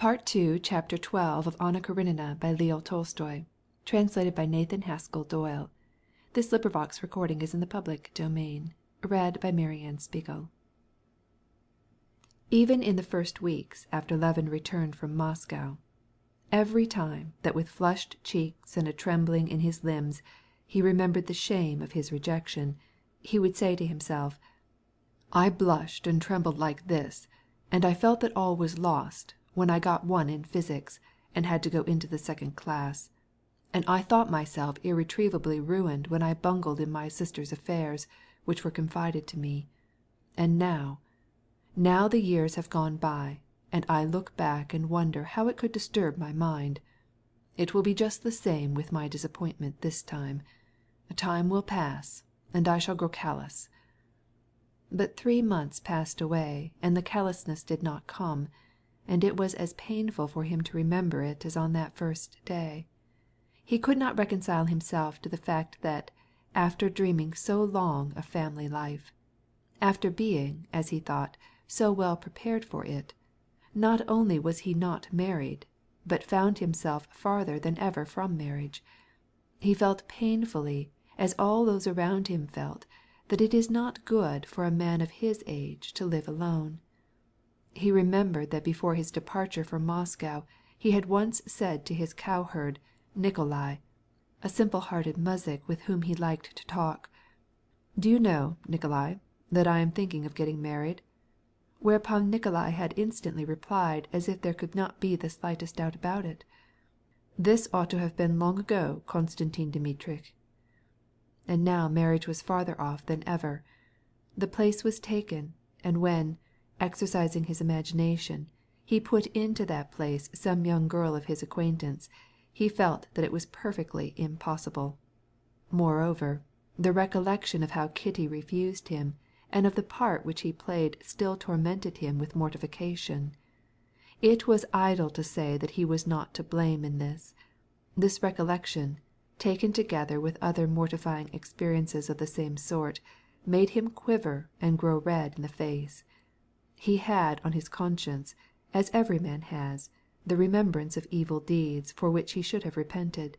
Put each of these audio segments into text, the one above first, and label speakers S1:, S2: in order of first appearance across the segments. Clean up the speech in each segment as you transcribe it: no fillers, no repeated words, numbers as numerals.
S1: Part 2, Chapter 12 of Anna Karenina by Leo Tolstoy. Translated by Nathan Haskell Doyle. This recording is in the public domain. Read by Marianne Spiegel. Even in the first weeks after Levin returned from Moscow, every time that with flushed cheeks and a trembling in his limbs he remembered the shame of his rejection, he would say to himself, "I blushed and trembled like this, and I felt that all was lost when I got 1 in physics and had to go into the second class. And I thought myself irretrievably ruined when I bungled in my sister's affairs, which were confided to me. And now the years have gone by, and I look back and wonder how it could disturb my mind. It will be just the same with my disappointment this time. Time will pass, and I shall grow callous." But 3 months passed away, and the callousness did not come, and it was as painful for him to remember it as on that first day. He could not reconcile himself to the fact that, after dreaming so long of family life, after being, as he thought, so well prepared for it, not only was he not married, but found himself farther than ever from marriage. He felt painfully, as all those around him felt, that it is not good for a man of his age to live alone. He remembered that before his departure for Moscow he had once said to his cowherd, Nikolai, a simple-hearted muzhik with whom he liked to talk, "Do you know, Nikolai, that I am thinking of getting married?" Whereupon Nikolai had instantly replied as if there could not be the slightest doubt about it, "This ought to have been long ago, Konstantin Dmitrich." And now marriage was farther off than ever. The place was taken, and when, exercising his imagination, he put into that place some young girl of his acquaintance, he felt that it was perfectly impossible. Moreover, the recollection of how Kitty refused him, and of the part which he played still tormented him with mortification. It was idle to say that he was not to blame in this. This recollection, taken together with other mortifying experiences of the same sort, made him quiver and grow red in the face. He had on his conscience, as every man has, the remembrance of evil deeds for which he should have repented.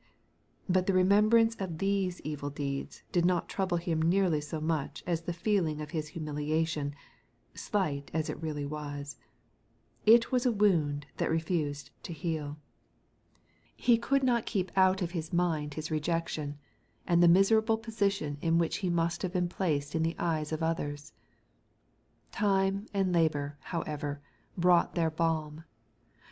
S1: But the remembrance of these evil deeds did not trouble him nearly so much as the feeling of his humiliation, slight as it really was. It was a wound that refused to heal. He could not keep out of his mind his rejection, and the miserable position in which he must have been placed in the eyes of others. Time and labor, however, brought their balm.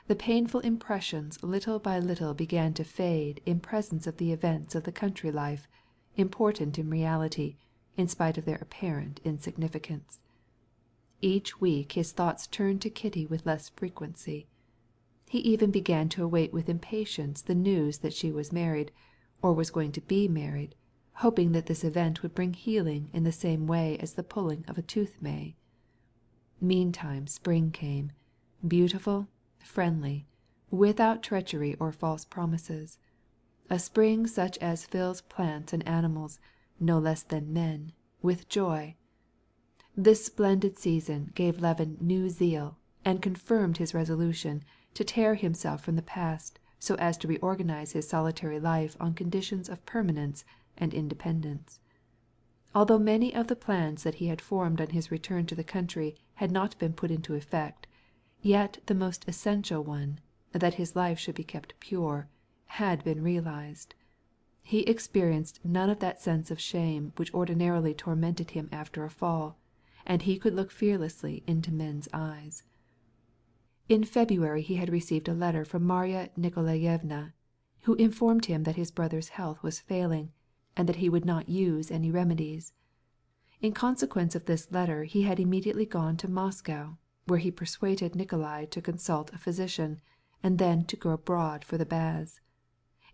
S1: The painful impressions little by little began to fade in presence of the events of the country life, important in reality, in spite of their apparent insignificance. Each week his thoughts turned to Kitty with less frequency. He even began to await with impatience the news that she was married, or was going to be married, hoping that this event would bring healing in the same way as the pulling of a tooth may. Meantime spring came, beautiful, friendly, without treachery or false promises, a spring such as fills plants and animals, no less than men, with joy. This splendid season gave Levin new zeal, and confirmed his resolution to tear himself from the past so as to reorganize his solitary life on conditions of permanence and independence. Although many of the plans that he had formed on his return to the country had not been put into effect, yet the most essential one, that his life should be kept pure, had been realized. He experienced none of that sense of shame which ordinarily tormented him after a fall, and he could look fearlessly into men's eyes. In February he had received a letter from Marya Nikolaevna, who informed him that his brother's health was failing, and that he would not use any remedies. In consequence of this letter he had immediately gone to Moscow, where he persuaded Nikolai to consult a physician, and then to go abroad for the baths.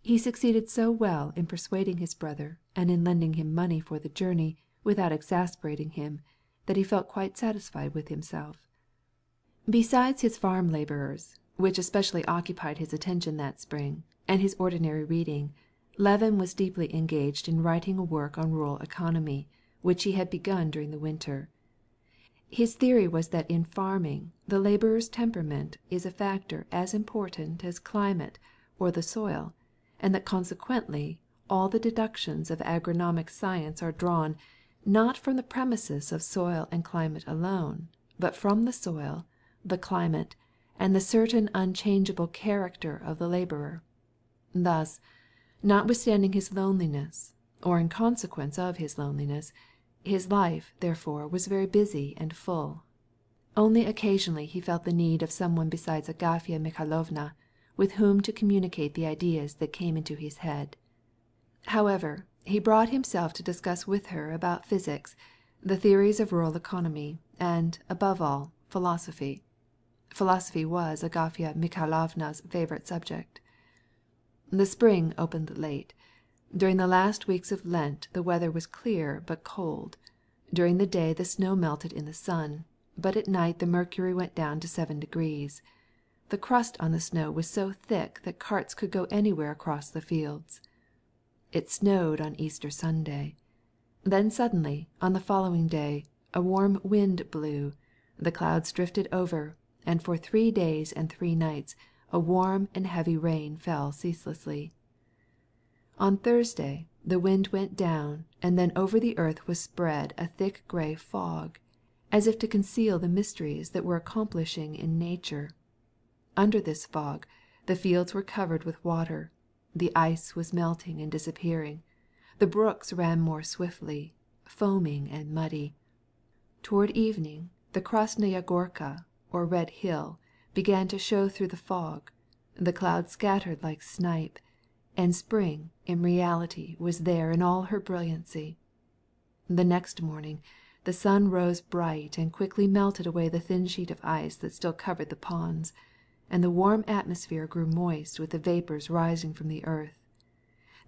S1: He succeeded so well in persuading his brother and in lending him money for the journey without exasperating him, that he felt quite satisfied with himself. Besides his farm labourers, which especially occupied his attention that spring, and his ordinary reading, Levin was deeply engaged in writing a work on rural economy, which he had begun during the winter. His theory was that in farming the laborer's temperament is a factor as important as climate or the soil, and that consequently all the deductions of agronomic science are drawn, not from the premises of soil and climate alone, but from the soil, the climate, and the certain unchangeable character of the laborer. Thus, notwithstanding his loneliness, or in consequence of his loneliness, his life, therefore, was very busy and full. Only occasionally he felt the need of some one besides Agafya Mikhailovna, with whom to communicate the ideas that came into his head. However, he brought himself to discuss with her about physics, the theories of rural economy, and, above all, philosophy. Philosophy was Agafya Mikhailovna's favourite subject. The spring opened late. During the last weeks of Lent the weather was clear but cold. During the day the snow melted in the sun, but at night the mercury went down to 7 degrees. The crust on the snow was so thick that carts could go anywhere across the fields. It snowed on Easter Sunday. Then suddenly, on the following day, a warm wind blew, the clouds drifted over, and for 3 days and 3 nights a warm and heavy rain fell ceaselessly. On Thursday the wind went down, and then over the earth was spread a thick grey fog, as if to conceal the mysteries that were accomplishing in nature. Under this fog the fields were covered with water, the ice was melting and disappearing, the brooks ran more swiftly, foaming and muddy. Toward evening the Krasnaya Gorka, or Red Hill, began to show through the fog, the clouds scattered like snipe, and spring in reality was there in all her brilliancy. The next morning the sun rose bright and quickly melted away the thin sheet of ice that still covered the ponds, and the warm atmosphere grew moist with the vapours rising from the earth.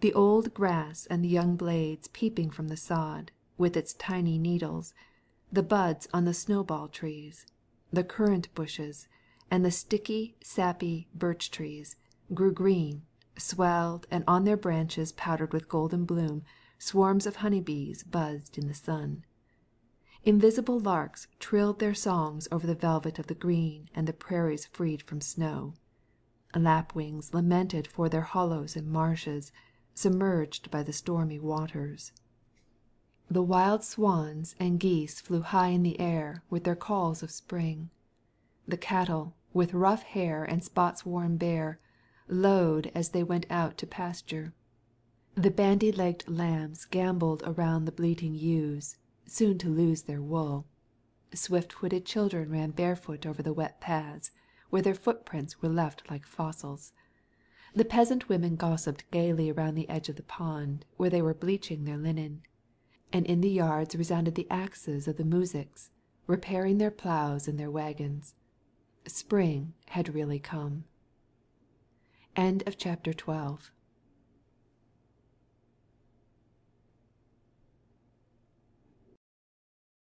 S1: The old grass and the young blades peeping from the sod, with its tiny needles, the buds on the snowball trees, the currant bushes, and the sticky, sappy birch trees, grew green, swelled, and on their branches powdered with golden bloom swarms of honeybees buzzed in the sun. Invisible larks trilled their songs over the velvet of the green and the prairies freed from snow. Lapwings lamented for their hollows and marshes, submerged by the stormy waters. The wild swans and geese flew high in the air with their calls of spring. The cattle, with rough hair and spots worn bare, lowed as they went out to pasture. The bandy-legged lambs gambolled around the bleating ewes, soon to lose their wool. Swift-footed children ran barefoot over the wet paths, where their footprints were left like fossils. The peasant women gossiped gaily around the edge of the pond, where they were bleaching their linen, and in the yards resounded the axes of the muzhiks, repairing their ploughs and their wagons. Spring had really come. End of chapter 12.